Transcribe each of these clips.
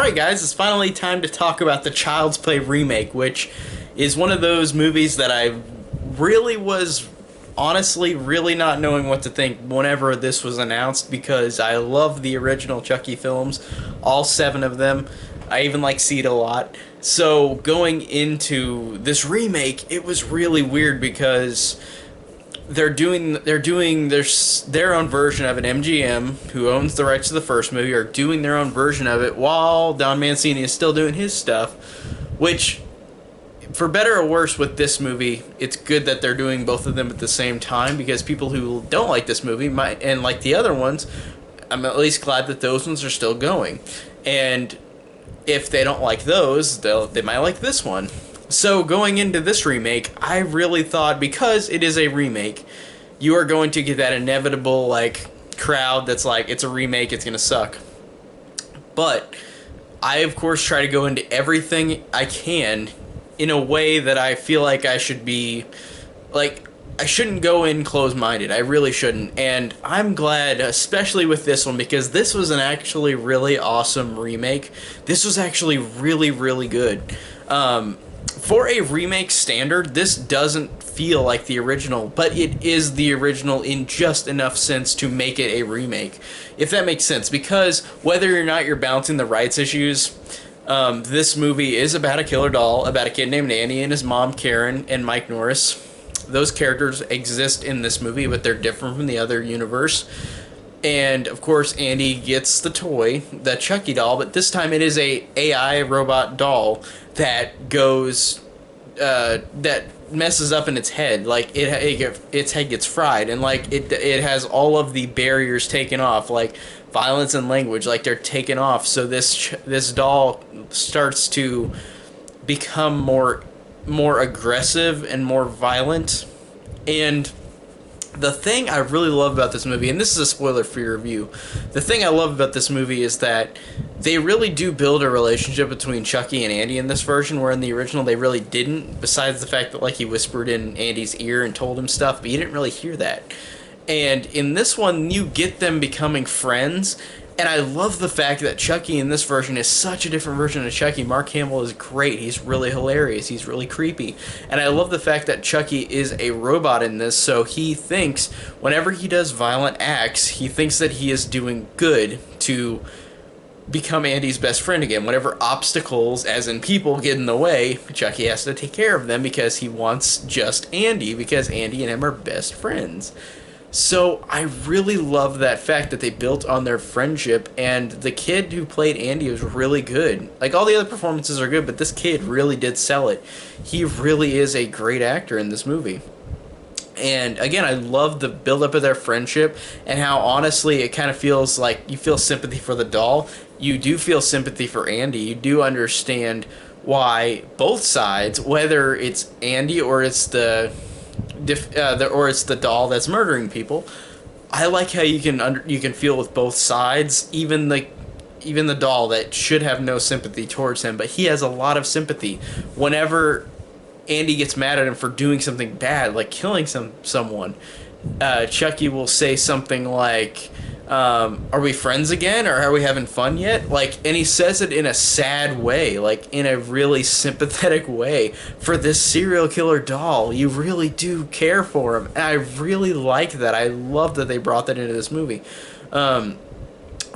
Alright guys, it's finally time to talk about the Child's Play remake, which is one of those movies that I really was honestly really not knowing what to think whenever this was announced, because I love the original Chucky films, all 7 of them. I even like Seed a lot. So going into this remake, it was really weird because they're doing their own version of it. MGM, who owns the rights to the first movie, are doing their own version of it while Don Mancini is still doing his stuff, which, for better or worse, with this movie, it's good that they're doing both of them at the same time, because people who don't like this movie might, and like the other ones, I'm at least glad that those ones are still going. And if they don't like those, they might like this one. So going into this remake, I really thought, because it is a remake, you are going to get that inevitable like crowd that's like, it's a remake, it's gonna suck. But I of course try to go into everything I can in a way that I feel like I should be, like, I shouldn't go in closed-minded. I really shouldn't. And I'm glad, especially with this one, because this was an actually really awesome remake. This was actually really, really good. For a remake standard, this doesn't feel like the original, but it is the original in just enough sense to make it a remake, if that makes sense. Because whether or not you're balancing the rights issues, this movie is about a killer doll, about a kid named Andy and his mom Karen and Mike Norris. Those characters exist in this movie, but they're different from the other universe. And of course, Andy gets the toy, the Chucky doll, but this time it is a AI robot doll that goes, that messes up in its head. Like its head gets fried, and like it has all of the barriers taken off, like violence and language, like they're taken off. So this doll starts to become more aggressive and more violent. And the thing I really love about this movie, and this is a spoiler for your review, the thing I love about this movie is that they really do build a relationship between Chucky and Andy in this version, where in the original they really didn't, besides the fact that like he whispered in Andy's ear and told him stuff, but you didn't really hear that. And in this one, you get them becoming friends. And I love the fact that Chucky in this version is such a different version of Chucky. Mark Hamill is great. He's really hilarious. He's really creepy. And I love the fact that Chucky is a robot in this, so he thinks, whenever he does violent acts, he thinks that he is doing good to become Andy's best friend again. Whenever obstacles, as in people, get in the way, Chucky has to take care of them because he wants just Andy, because Andy and him are best friends. So I really love that fact that they built on their friendship, and the kid who played Andy was really good. Like, all the other performances are good, but this kid really did sell it. He really is a great actor in this movie. And again, I love the build-up of their friendship, and how honestly it kind of feels like you feel sympathy for the doll. You do feel sympathy for Andy. You do understand why both sides, whether it's Andy or it's the doll that's murdering people. I like how you can feel with both sides, even the doll that should have no sympathy towards him, but he has a lot of sympathy. Whenever Andy gets mad at him for doing something bad, like killing someone, Chucky will say something like, are we friends again, or are we having fun yet? Like, and he says it in a sad way, like in a really sympathetic way. For this serial killer doll, you really do care for him, and I really like that. I love that they brought that into this movie.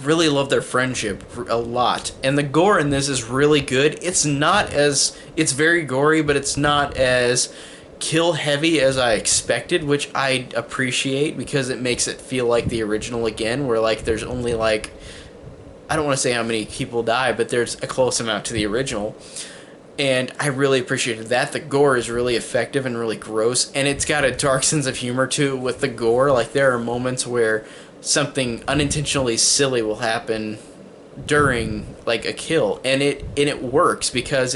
Really love their friendship a lot, and the gore in this is really good. It's very gory, but it's not as kill heavy as I expected, which I appreciate, because it makes it feel like the original again, where like there's only like, I don't want to say how many people die, but there's a close amount to the original, and I really appreciated that. The gore is really effective and really gross, and it's got a dark sense of humor too with the gore. Like, there are moments where something unintentionally silly will happen during like a kill, and it works, because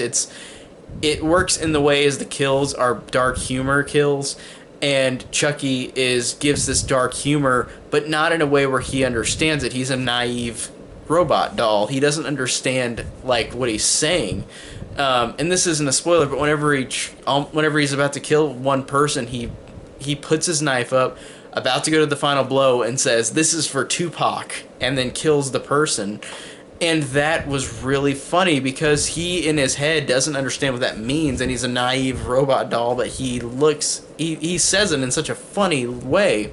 it works in the way as the kills are dark humor kills, and Chucky gives this dark humor, but not in a way where he understands it. He's a naive robot doll. He doesn't understand like what he's saying. And this isn't a spoiler, but whenever he's about to kill one person, he puts his knife up, about to go to the final blow, and says, "This is for Tupac," and then kills the person. And that was really funny because he in his head doesn't understand what that means, and he's a naive robot doll, but he says it in such a funny way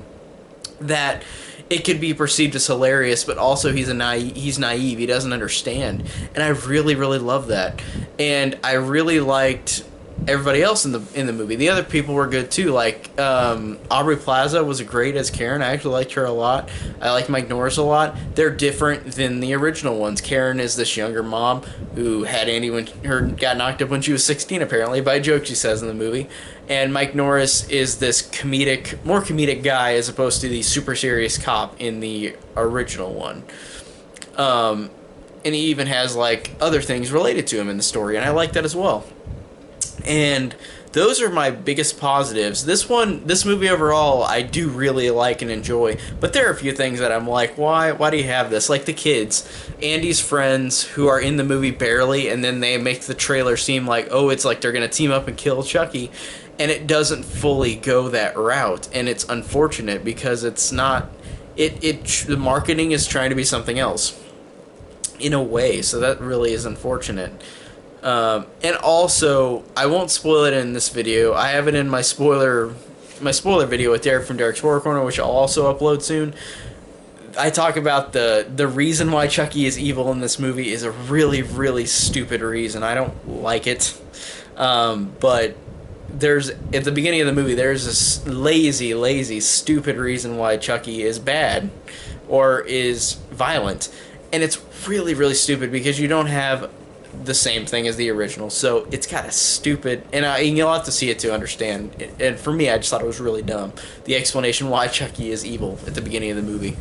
that it could be perceived as hilarious, but also he's naive, he doesn't understand. And I really, really love that. And I really liked everybody else in the movie. The other people were good too. Like Aubrey Plaza was great as Karen. I actually liked her a lot. I liked Mike Norris a lot. They're different than the original ones. Karen is this younger mom who had Andy when her got knocked up when she was 16, apparently by a joke she says in the movie. And Mike Norris is this more comedic guy as opposed to the super serious cop in the original one. And he even has like other things related to him in the story, and I like that as well. And those are my biggest positives. This movie overall, I do really like and enjoy. But there are a few things that I'm like, why do you have this? Like the kids, Andy's friends who are in the movie barely, and then they make the trailer seem like, oh, it's like they're gonna team up and kill Chucky, and it doesn't fully go that route, and it's unfortunate because it's not. The marketing is trying to be something else, in a way. So that really is unfortunate. And also, I won't spoil it in this video. I have it in my spoiler video with Derek from Derek's Horror Corner, which I'll also upload soon. I talk about the reason why Chucky is evil in this movie is a really, really stupid reason. I don't like it. But there's, at the beginning of the movie, there's this lazy, stupid reason why Chucky is bad or is violent. And it's really, really stupid because you don't have the same thing as the original, so it's kind of stupid, and you'll have to see it to understand. And for me, I just thought it was really dumb, the explanation why Chucky is evil at the beginning of the movie.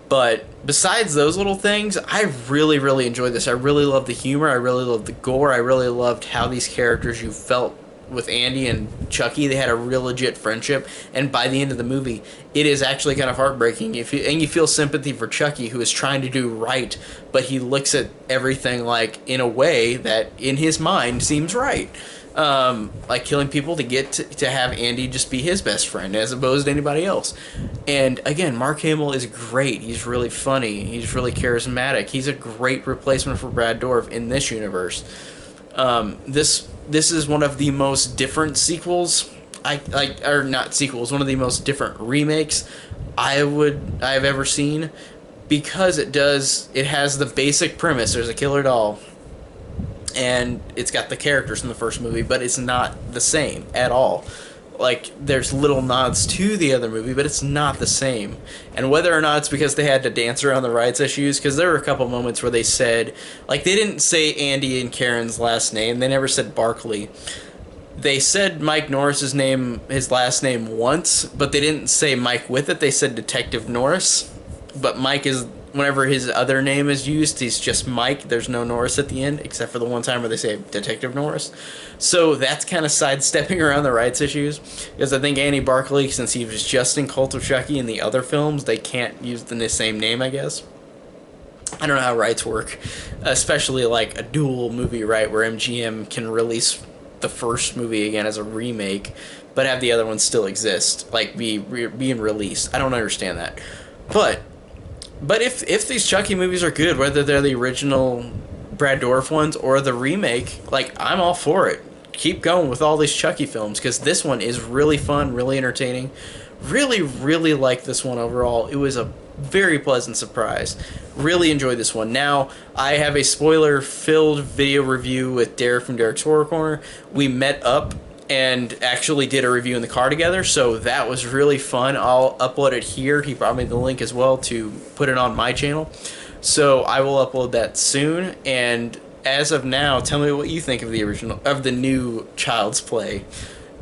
But besides those little things, I really, really enjoyed this. I really loved the humor, I really loved the gore, I really loved how these characters, you felt with Andy and Chucky, they had a real legit friendship, and by the end of the movie, it is actually kind of heartbreaking. And you feel sympathy for Chucky, who is trying to do right, but he looks at everything like in a way that in his mind seems right, like killing people to get to have Andy just be his best friend as opposed to anybody else. And again, Mark Hamill is great. He's really funny. He's really charismatic. He's a great replacement for Brad Dourif in this universe. This is one of the most different sequels, or not sequels, one of the most different remakes I've ever seen, because it has the basic premise. There's a killer doll, and it's got the characters from the first movie, but it's not the same at all. Like, there's little nods to the other movie, but it's not the same. And whether or not it's because they had to dance around the rights issues, because there were a couple moments where they said, like, they didn't say Andy and Karen's last name. They never said Barkley. They said Mike Norris's name, his last name, once, but they didn't say Mike with it. They said Detective Norris. But Mike is, whenever his other name is used, he's just Mike. There's no Norris at the end, except for the one time where they say Detective Norris. So that's kind of sidestepping around the rights issues, because I think Andy Barkley, since he was just in Cult of Chucky in the other films, they can't use the same name, I guess. I don't know how rights work, especially like a dual movie right where MGM can release the first movie again as a remake, but have the other one still exist, like being released. I don't understand that. But if these Chucky movies are good, whether they're the original Brad Dourif ones or the remake, like, I'm all for it. Keep going with all these Chucky films, because this one is really fun, really entertaining. Really, really like this one overall. It was a very pleasant surprise. Really enjoyed this one. Now, I have a spoiler-filled video review with Derek from Derek's Horror Corner. We met up and actually did a review in the car together, so that was really fun. I'll upload it here. He brought me the link as well to put it on my channel. So I will upload that soon, and as of now, tell me what you think of the new Child's Play,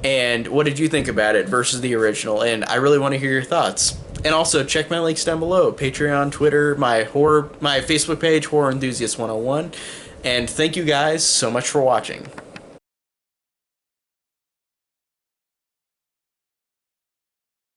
and what did you think about it versus the original, and I really want to hear your thoughts. And also, check my links down below: Patreon, Twitter, my Facebook page, Horror Enthusiast 101, and thank you guys so much for watching.